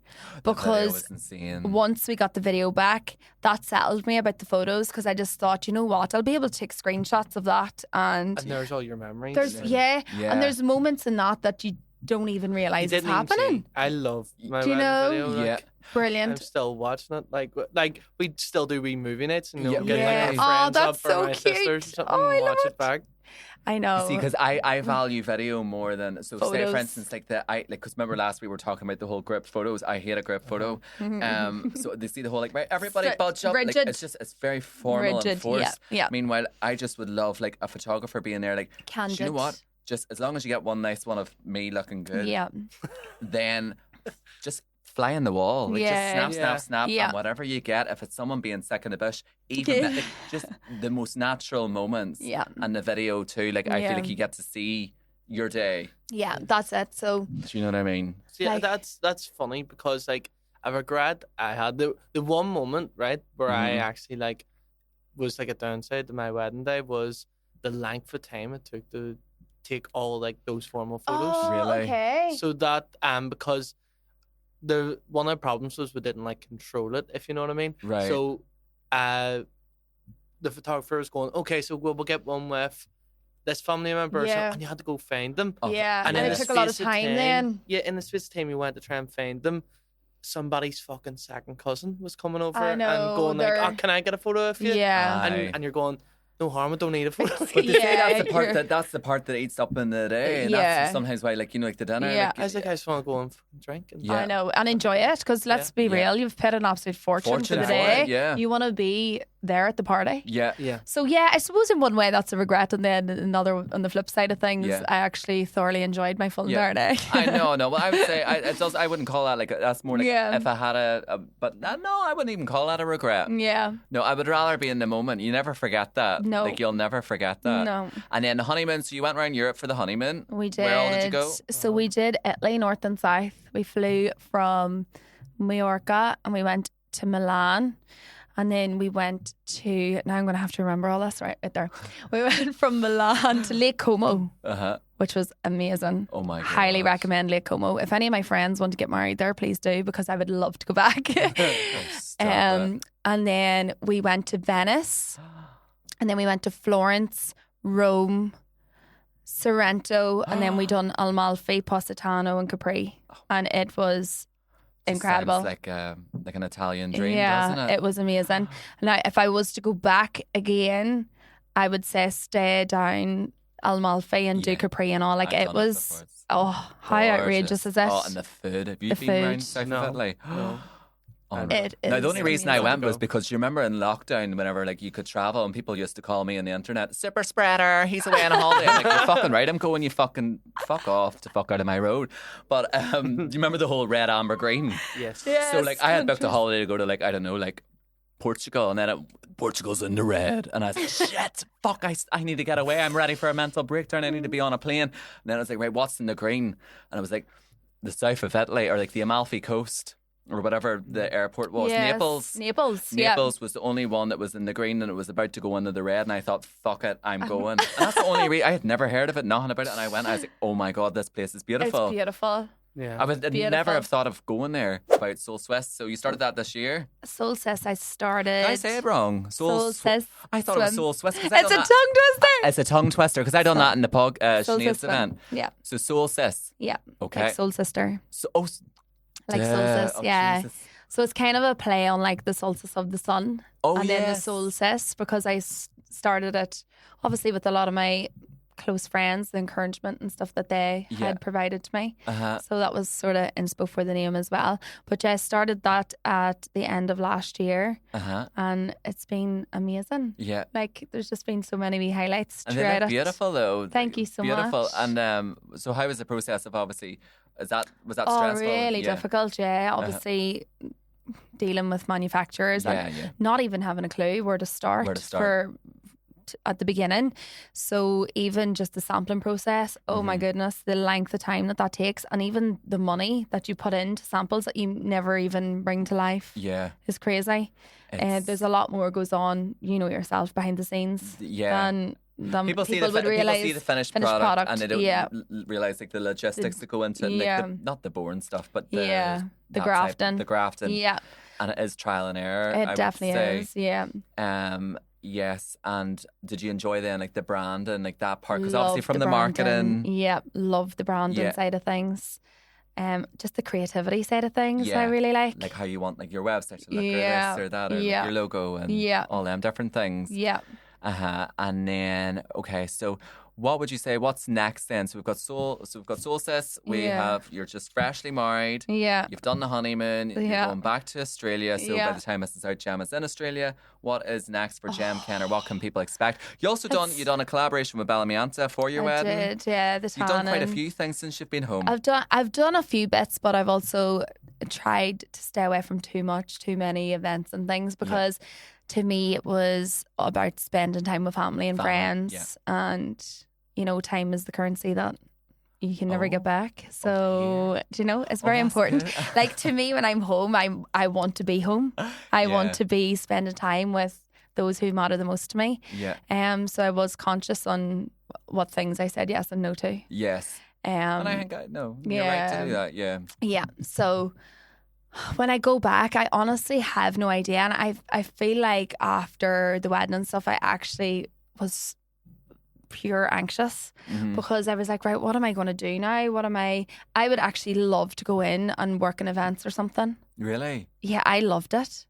The video because was insane. once we got the video back, that settled me about the photos, because I just thought, you know what, I'll be able to take screenshots of that, and And there's all your memories. there's Yeah. and there's moments in that you don't even realize it's Didn't even happening. see. I love my Do you wedding know? video. Like, Yeah. I'm Brilliant. still watching it. Like we still do wee movie nights and Yeah. get Yeah. like Oh, our friends that's up or so my cute. sisters or something Oh, I and love watch it. it back. I know. See, because I value video more than say for Photos. instance because remember last week we were talking about the whole grip photos. I hate a grip photo. So they see the whole like right, everybody Strict, bunch up. Like, rigid. it's very formal Rigid, and forced. yeah. Meanwhile, I just would love like a photographer being there. Like, do you know Candid. what? Just as long as you get one nice one of me looking good, Yeah. then just fly in the wall. Like, Yeah. just snap, Yeah. and whatever you get. If it's someone being sick in the bush, even like, just the most natural moments. Yeah. And the video too. Like I Yeah. feel like you get to see your day. Yeah, that's it. So Do you know what I mean? See, Like- that's funny because like I regret I had the one moment right where I Mhm. actually like was like a downside to my wedding day was the length of time it took to take all like those formal photos. Oh, Really? okay. So that because the one of the problems was we didn't like control it, if you know what I mean. Right. So the photographer was going, okay, so we'll get one with this family member, or Yeah. something, and you had to go find them. Yeah, and in it the took a lot of space time then. Yeah, in the space of time you went to try and find them, somebody's fucking second cousin was coming over I know, and going like, they're- "Oh, can I get a photo of you?" Yeah. Aye. And you're going, "No harm, I don't need a photo." But they say Yeah, that's the part you're- that's the part that eats up in the day, and Yeah. that's sometimes why, like like the dinner. Yeah. Like, I was like, I just want to go and fucking drink. And Yeah. I know, and enjoy it, because let's be Yeah. real, you've paid an absolute fortune for Fortune the for day. it, yeah. You want to be there at the party. yeah. yeah. So yeah, I suppose in one way that's a regret, and then another on the flip side of things, Yeah. I actually thoroughly enjoyed my full Yeah. entire day. I know, no. Well, I would say I wouldn't call that like that's more like Yeah. if I had but no, I wouldn't even call that a regret. Yeah, No, I would rather be in the moment. You never forget that. No. Like you'll never forget that. No. And then the honeymoon. So you went around Europe for the honeymoon. we did. Where all did you go? So we did Italy, north and south. We flew from Mallorca and we went to Milan. And then we went to, now I'm going to have to remember all this right there. We went from Milan to Lake Como, which was amazing. Oh my god. Highly recommend Lake Como. If any of my friends want to get married there, please do, because I would love to go back. Stop it. And then we went to Venice, and then we went to Florence, Rome, Sorrento, and then we done Amalfi, Positano, and Capri, and it was Just incredible. sounds like an Italian dream, yeah, doesn't it? it was amazing. Now, if I was to go back again, I would say stay down Amalfi and do Yeah. Capri and all. Like I've it done was, before. It's how gorgeous. outrageous is it? Oh, and the food. Have you The been food. around south No. of Italy? No. Oh, It now, the is only reason I amazing. went was because you remember in lockdown, whenever like you could travel, and people used to call me on the internet, super spreader, he's away on a holiday. I'm like, you're fucking right, I'm going, you fucking fuck off to fuck out of my road. But do you remember the whole red, amber, green? Yes. Yes, So like I had booked a countries. holiday to go to like, I don't know, like Portugal, and then Portugal's in the red, and I was like, shit, fuck, I need to get away. I'm ready for a mental breakdown. I need to be on a plane. And then I was like, right, what's in the green? And I was like, the south of Italy, or like the Amalfi Coast, or whatever the airport was. Yes, Naples. yeah. Naples was the only one that was in the green, and it was about to go into the red, and I thought, fuck it, I'm going. And that's the only reason. I had never heard of it, nothing about it, and I went. I was like, oh my god, this place is beautiful. It's beautiful. Yeah. I would Beautiful. never have thought of going there about Soul Swiss. So you started that this year. Solstice, I started. Did I say it wrong? Solstice I thought it was swim. Soul Swiss. It's a tongue twister. It's a tongue twister because I done that in the Sinead's Solstice event. Yeah, So Soul Sis. yeah. Okay. Like Soul Sister. So, Like duh. solstice, Oh, yeah. Jesus. So it's kind of a play on like the solstice of the sun, Oh, and then the yes. solstice, because I started it obviously with a lot of my close friends, the encouragement and stuff that they Yeah. had provided to me. Uh-huh. So that was sort of inspo for the name as well. But yeah, I started that at the end of last year, Uh-huh. and it's been amazing. Yeah. Like there's just been so many wee highlights And they throughout look it. beautiful though. Thank you so beautiful. much. And so how was the process of obviously was that Oh, stressful? really Yeah. difficult. Yeah, obviously dealing with manufacturers Yeah, and yeah. not even having a clue where to start, Where to start. at the beginning. So even just the sampling process, oh Mm-hmm. my goodness, the length of time that takes, and even the money that you put into samples that you never even bring to life Yeah. is crazy. It's- There's a lot more goes on, you know yourself, behind the scenes Yeah. than than People see would realize. People see the finished product and they don't realize like the logistics that go into it. Like not the boring stuff, but the grafting. The grafting. Yeah. And it is trial and error. It definitely is. Yeah. Yes. And did you enjoy then like the brand and like that part? Because obviously from the marketing. Yeah. Love the branding side of things. Just the creativity side of things I really like how you want like your website to look or this or that or like, your logo and all them different things. And then so what would you say what's next then? So we've got Solstice, you're just freshly married, you've done the honeymoon, you're going back to Australia, so by the time this is out, Gemma's in Australia. What is next for GEMKEN, or what can people expect? You also done a collaboration with Bellamianta for your wedding. I did, you've done quite a few things since you've been home. I've done a few bits, but I've also tried to stay away from too many events and things, because to me it was about spending time with family and friends, and time is the currency that you can never get back. So it's very important. Like to me, when I'm home, I want to be home. I want to be spending time with those who matter the most to me. So I was conscious on what things I said yes and no to. Yes. And I think you're right to do that. Yeah. So when I go back, I honestly have no idea, and I feel like after the wedding and stuff, I actually was pure anxious, because I was like, right, what am I going to do now? I would actually love to go in and work in events or something. Really? Yeah, I loved it.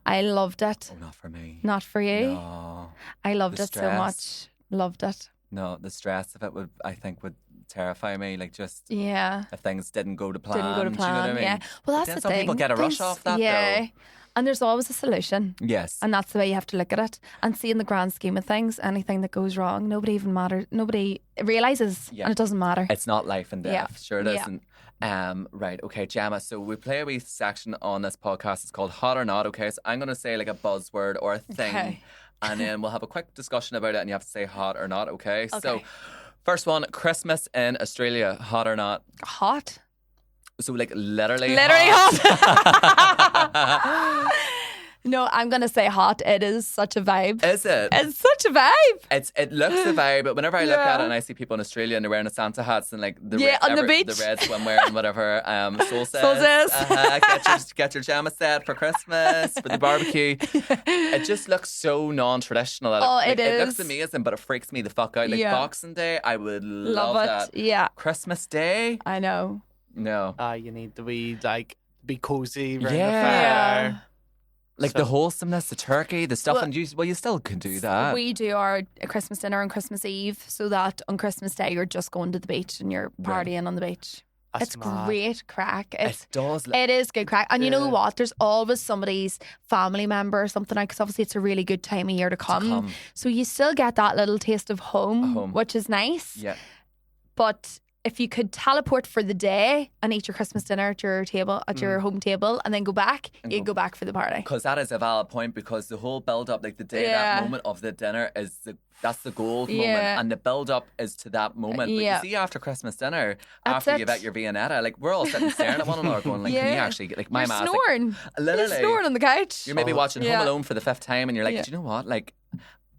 Oh, not for me. Not for you? No. I loved it so much. Loved it. No, the stress of it would terrify me. Like just if things didn't go to plan. Do you know what I mean? Yeah. Well, that's the thing. Some people get a rush off that though. And there's always a solution. Yes. And that's the way you have to look at it. And see, in the grand scheme of things, anything that goes wrong, nobody even matters. Nobody realises, and it doesn't matter. It's not life and death. Sure it isn't. Right, okay, Gemma. So we play a wee section on this podcast. It's called Hot or Not, okay? So I'm going to say like a buzzword or a thing. Okay. And then we'll have a quick discussion about it, and you have to say hot or not, okay? So first one, Christmas in Australia, hot or not? Hot. So like literally hot. No, I'm going to say hot. It is such a vibe. Is it? It's such a vibe. It looks a vibe, but whenever I look at it and I see people in Australia and they're wearing the Santa hats and like the on the beach, the red swimwear and whatever, Solstice. Get your Gemma set for Christmas, for the barbecue. It just looks so non-traditional. It is. It looks amazing, but it freaks me the fuck out. Like Boxing Day, I would love that. Yeah. Christmas Day? I know. No. You need to be cozy around the fire. Like the wholesomeness, the turkey, the stuff, and you still can do that. We do our Christmas dinner on Christmas Eve, so that on Christmas Day you're just going to the beach and you're partying on the beach. It's great crack. It is good crack. And you know what? There's always somebody's family member or something, because obviously it's a really good time of year to come. So you still get that little taste of home, which is nice. Yeah. But if you could teleport for the day and eat your Christmas dinner at your table, at your home table, and then go back, you'd go back for the party. Because that is a valid point, because the whole build up, like the day, that moment of the dinner that's the gold moment, and the build up is to that moment. But you see, after Christmas dinner, after you've had your Viennetta, like we're all sitting staring at one another going, like, can you actually get, like, my man's snoring. Literally. You're snoring on the couch. You're maybe watching Home Alone for the 5th time, and you're like, do you know what? Like,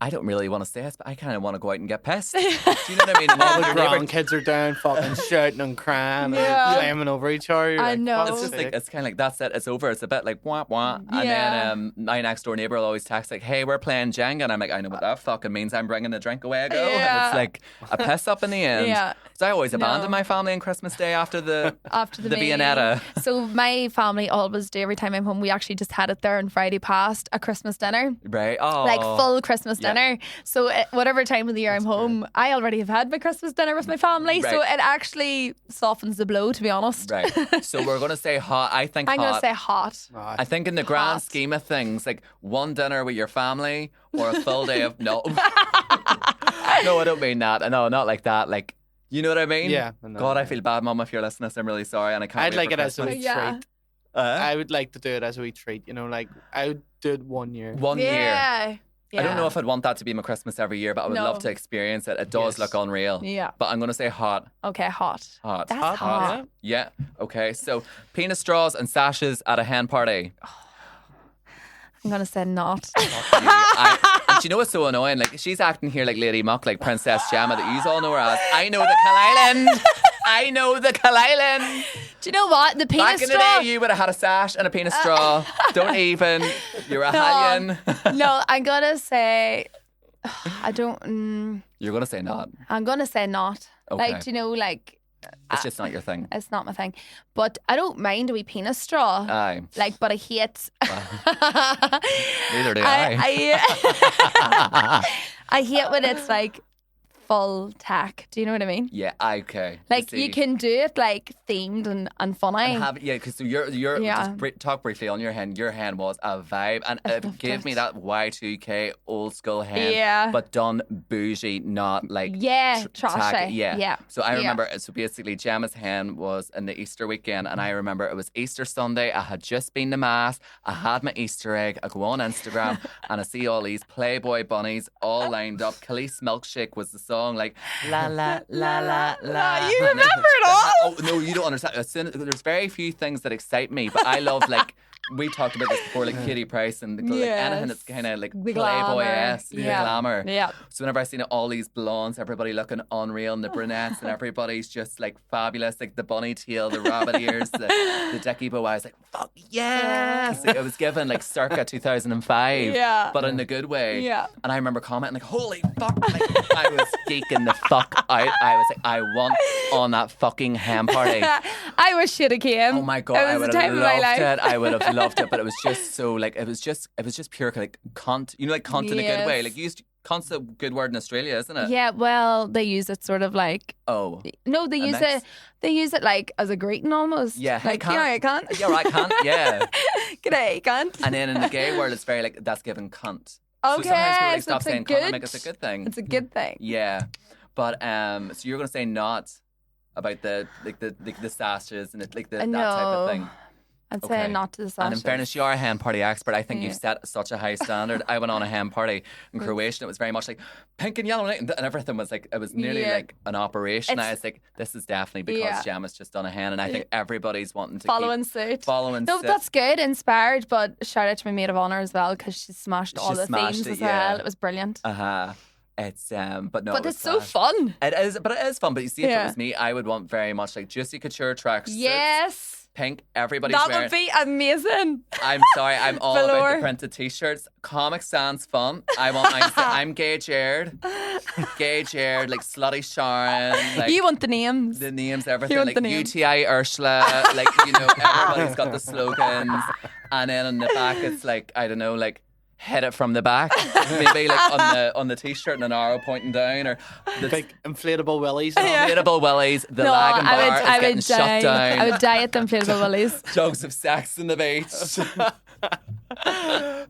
I don't really want to stay, but I kind of want to go out and get pissed. Do you know what I mean? And all the grandkids are down fucking shouting and crying and slamming over each other. I know. It's just like, it's kind of like, that's it, it's over. It's a bit like wah wah. And then my next door neighbour will always text like, hey, we're playing Jenga. And I'm like, I know what that fucking means. I'm bringing the drink away I go. And it's like a piss up in the end. So I always abandon my family on Christmas Day after the Viennetta. So my family always do, every time I'm home, we actually just had it there on Friday past, a Christmas dinner. Right. Oh. Like full Christmas dinner. So whatever time of the year I'm home, I already have had my Christmas dinner with my family. So it actually softens the blow, to be honest. Right. So we're going to say hot. I'm going to say hot. I think in the grand scheme of things, like one dinner with your family or a full day of... No. No, I don't mean that. No, not like that. Like, you know what I mean? Yeah. God, I feel bad, Mum, if you're listening. I'm really sorry. And I can't I'd like it as a wee treat. I would like to do it as a wee treat. You know, like I would do it 1 year. 1 year. Yeah. I don't know if I'd want that to be my Christmas every year, but I would love to experience it. It does look unreal. Yeah. But I'm going to say hot. Okay, hot. Hot. That's hot. Yeah. Okay. So penis straws and sashes at a hen party. I'm going to say not. Do you know what's so annoying? Like, she's acting here like Lady Muck, like Princess Gemma that you all know her as. I know the Kal-Island. I know the Kal-Island. Do you know what? The penis Back in the straw. day, you would have had a sash and a penis straw. Don't even. You're a hellion. No, I'm gonna say. I don't. You're going to say not. I'm gonna say not. Okay. Like, do you know, like. It's just not your thing. It's not my thing. But I don't mind a wee penis straw. Aye. Like, but I hate. Neither do I. I hate when it's like full tack. Do you know what I mean? Yeah, okay. Like, you can do it like themed and funny. Because so you're Yeah. just talk briefly on your hand. Your hand was a vibe, and it gave me that Y2K old school hand. Yeah. But done bougie, not like Yeah, trashy. tacky. Yeah. So I Yeah. remember. So basically, Gemma's hand was in the Easter weekend, and I remember it was Easter Sunday. I had just been to mass. I had my Easter egg. I go on Instagram and I see all these Playboy bunnies all lined up. Khalees Milkshake was the song, like la la la la la. You remember it all? Oh no, you don't understand. There's very few things that excite me, but I love, like, we talked about this before, like Katie Price and like anything that's kind of like Playboy-esque, the glamour. Yeah. So whenever I seen all these blondes, everybody looking unreal, and the brunettes, and everybody's just like fabulous, like the bunny tail, the rabbit ears, the dicky bow eyes, like fuck yes. Like, it was given like circa 2005, Yeah. but in a good way. Yeah. And I remember commenting like, holy fuck, like, I was geeking the fuck out. I was like, I want on that fucking ham party. I wish you'd have came. Oh my god, It I was would the have time of my loved life. it. I would have loved it, but it was just so like it was just pure like cunt. You know, like cunt in a good way. Yes. Like cunt's a good word in Australia, isn't it? Yeah, well, they use it sort of like Oh. no, they use it. They use it like as a greeting almost. Yeah, hey, like cunt. you can't. Yeah, right, cunt. Yeah. G'day, cunt. And then in the gay world, it's very like that's given cunt. Okay, So sometimes people like, so stop it's a saying cunt and make it a good thing. It's a good thing. Yeah, but so you're gonna say not about the sashes and like that type of thing. I'd say Okay. not to the sashes. And in fairness, you are a hen party expert. I think you've set such a high standard. I went on a hen party in Croatia. It was very much like pink and yellow, and everything was like, it was nearly like an operation. I was like, this is definitely because Gemma's just done a hen, and I think everybody's wanting to following keep suit. Following No, suit. that's good. Inspired, but shout out to my maid of honor as well because she smashed all the smashed themes it, as well. yeah. It was brilliant. It's but no, But it was it's so class. fun. It is, but it is fun. But you see, if it Yeah. was me, I would want very much like juicy couture tracks. Yes. Pink. Everybody's That wearing. would be amazing. I'm sorry, I'm all about Velour. the printed t-shirts. Comic Sans fun. I want mine. I'm Gay Jared, like Slutty Sharon. Like, You want the names. the names, everything. want Like the name. UTI Ursula. Like, you know, everybody's got the slogans. And then on the back, it's like, I don't know, like, hit it from the back. Maybe like on the t-shirt and an arrow pointing down, or the Big inflatable willies. inflatable willies. The lag and bar is getting shut down. I would die at the inflatable willies. Jugs of sex in the beach.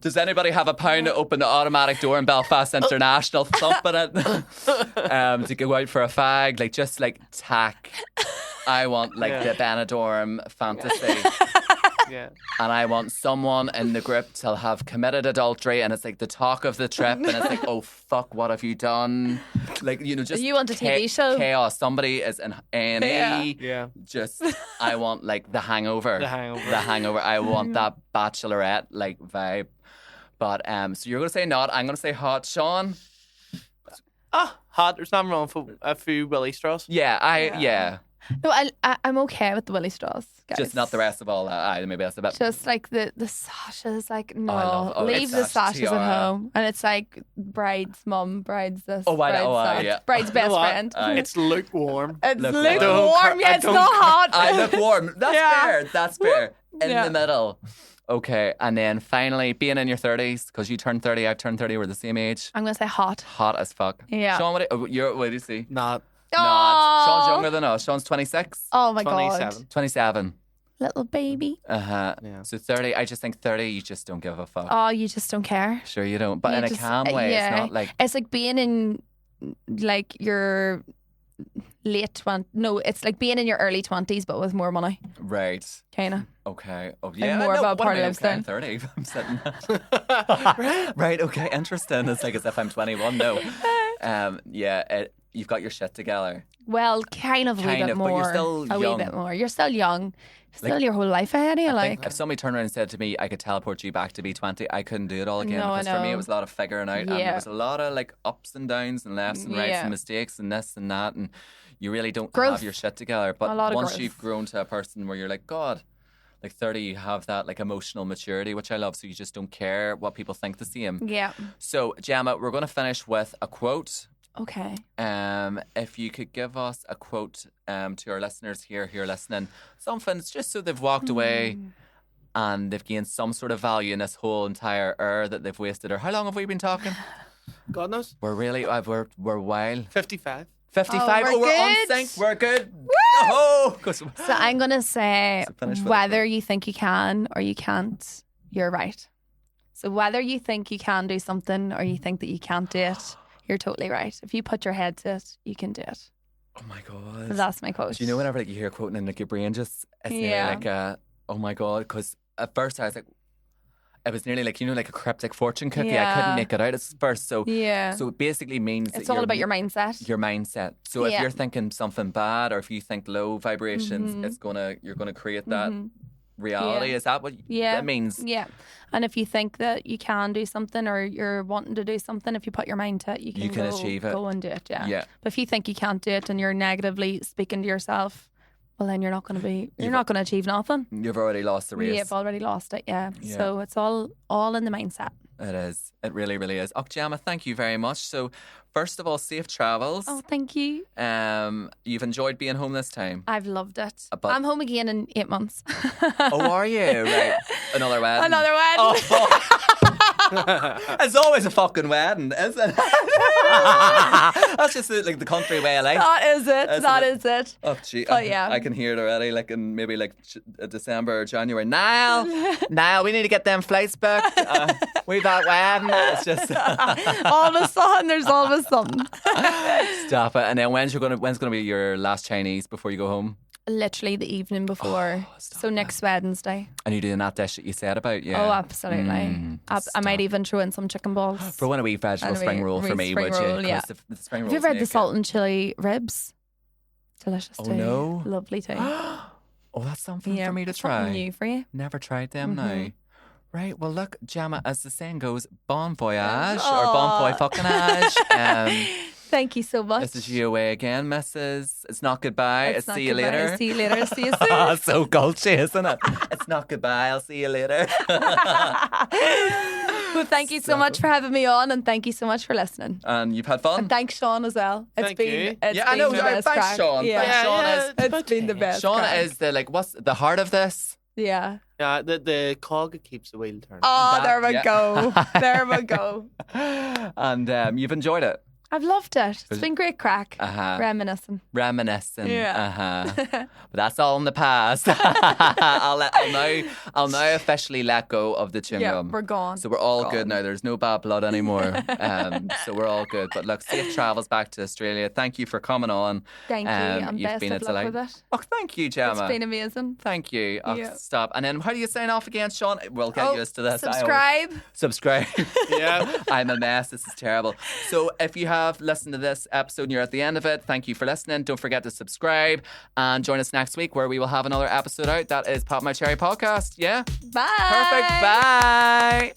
Does anybody have a pound to open the automatic door in Belfast International, thumping it to go out for a fag? Like, just like tack. I want like the Benidorm fantasy. Yeah. And I want someone in the group to have committed adultery, and it's like the talk of the trip, and it's like, oh fuck, what have you done? Like, you know, just You want a TV show? chaos. Somebody is in A&E. Yeah. Just, I want like the Hangover. The Hangover. The Hangover. I want that Bachelorette like vibe. But so you're gonna say not. I'm gonna say hot, Sean. Hot. There's nothing wrong with a few willy straws. Yeah. No, I'm okay with the willy straws, guys. Just not the rest of all that. Maybe that's a bit. Just like the sashes, like no, love- leave the sash, sashes tiara. at home. And it's like bride's mum, bride's this, Oh, I know, bride's that, yeah. bride's best You know what? friend. It's lukewarm. It's Lukewarm. lukewarm, yeah, it's Don't- not hot. I look warm. That's Yeah. fair. That's fair. In Yeah. the middle. Okay, and then finally, being in your 30s, because you turned 30, I've turned 30, we're the same age. I'm gonna say hot. Hot as fuck. Yeah. Sean, what do you see? Not Not. Sean's Oh. younger than us. Sean's 26. Oh my god, 27. 27. little baby. Uh-huh. Yeah. So 30, I just think 30, you just don't give a fuck. Oh, you just don't care. Sure you don't. But You in a just- calm way. yeah. It's not like... It's like being in like your late 20s. No, it's like being in your early 20s, but with more money, Right. kind of. Okay. Oh, yeah. more about what party am I? Okay, lifestyle. I'm 30. I'm sitting. Right. Okay. Interesting. It's like as if I'm 21. No. Yeah. you've got your shit together. Well, kind of a wee bit more. But you're still a young. wee bit more. You're still young. Still your whole life ahead of you. I Like, think if somebody turned around and said to me, I could teleport you back to be 20, I couldn't do it all again. No, I because for me, know. it was a lot of figuring out. And Yeah. there was a lot of like ups and downs and lefts and rights Yeah. and mistakes and this and that. And you really don't Growth. have your shit together. But A lot of once growth. you've grown to a person where you're like, God, like 30, you have that like emotional maturity, which I love. So you just don't care what people think the same. yeah. So, Gemma, we're going to finish with a quote. Okay. If you could give us a quote to our listeners here who are listening, something just so they've walked away and they've gained some sort of value in this whole entire hour that they've wasted. Or how long have we been talking? God knows. We're really, we're wild. 55. 55. Oh, we're on good. sync. We're good. Oh, So I'm going to say finish with whether you think you can or you can't, you're right. So whether you think you can do something or you think that you can't do it, you're totally right. If you put your head to it, you can do it. oh my God. That's my quote. Do you know whenever like, you hear a quote and like your brain just, it's nearly Yeah. like a, oh my God. Because at first I was like, it was nearly like, like a cryptic fortune cookie. I Yeah. couldn't make it out at first. So Yeah. So it basically means It's that all you're- about your mindset. Your mindset. So if Yeah. you're thinking something bad, or if you think low vibrations, you're gonna create that reality. Yeah. Is that what Yeah. that means? Yeah. And if you think that you can do something or you're wanting to do something, if you put your mind to it, you can, can go, achieve it. go and do it. Yeah. Yeah. But if you think you can't do it and you're negatively speaking to yourself, well, then you're not going to achieve nothing. You've already lost the race. You've already lost it. Yeah. Yeah. So it's all in the mindset. It is. It really, really is. Gemma, thank you very much. So, first of all, safe travels. Oh, thank you. You've enjoyed being home this time. I've loved it. But- I'm home again in 8 months. Oh, are you? Right. Another wedding. Another wedding. Oh, fuck. It's always a fucking wedding, isn't it? That's just like the country way of life. That is it. Isn't That it? is it. Oh, gee. But yeah. I can hear it already, like in maybe like December or January. Niall, we need to get them flights booked. We've that wedding. It's just All of a sudden, there's always something. stop it. And then when's gonna be your last Chinese before you go home? Literally the evening before. So next Wednesday. And you doing that dish that you said about? Yeah. Oh, absolutely. I might even throw in some chicken balls. For one, a wee vegetable And a spring wee- roll for wee me, spring would you? roll, yeah. 'Cause the spring Have you rolls ever had the make salt and chili ribs? Delicious Oh, too. no. Lovely too. Oh, that's something Yeah, for me to something try. new for you. Never tried them now. Right, well, look, Gemma, as the saying goes, bon voyage or Aw. bon voy fucking age. Thank you so much. This is you away again, Mrs. It's not goodbye. It's not see you goodbye. later. See you later. See you soon. So gulchy, isn't it? It's not goodbye. I'll see you later. Well, thank you so much for having me on, and thank you so much for listening. And you've had fun. And thanks, Sean, as well. Thank you. It's Yeah, I been know. the best Thanks, crack. Sean. Yeah. Thanks, Sean. It's been the best. Sean crack. is the what's the heart of this? Yeah. Yeah, the cog that keeps the wheel turning. Oh, That- there we yeah. go. There we go. And you've enjoyed it. I've loved it. It's been great crack. Uh-huh. Reminiscing. Reminiscing. Yeah. But that's all in the past. I'll now officially let go of the chewing Yeah, gum. we're gone. So we're all Gone. good now. There's no bad blood anymore. So we're all good. But look, safe travels back to Australia. Thank you for coming on. Thank you. And You've best been of a luck delight. with it. Oh, thank you, Gemma. It's been amazing. Thank you. Oh, Yeah. stop. And then how do you sign off again, Sean? We'll get used to this. I always- Subscribe. Subscribe. Yeah. I'm a mess. This is terrible. So if you have listened to this episode and you're at the end of it, thank you for listening. Don't forget to subscribe and join us next week where we will have another episode out. That is Pop My Cherry Podcast. Yeah? Bye. Perfect. Bye.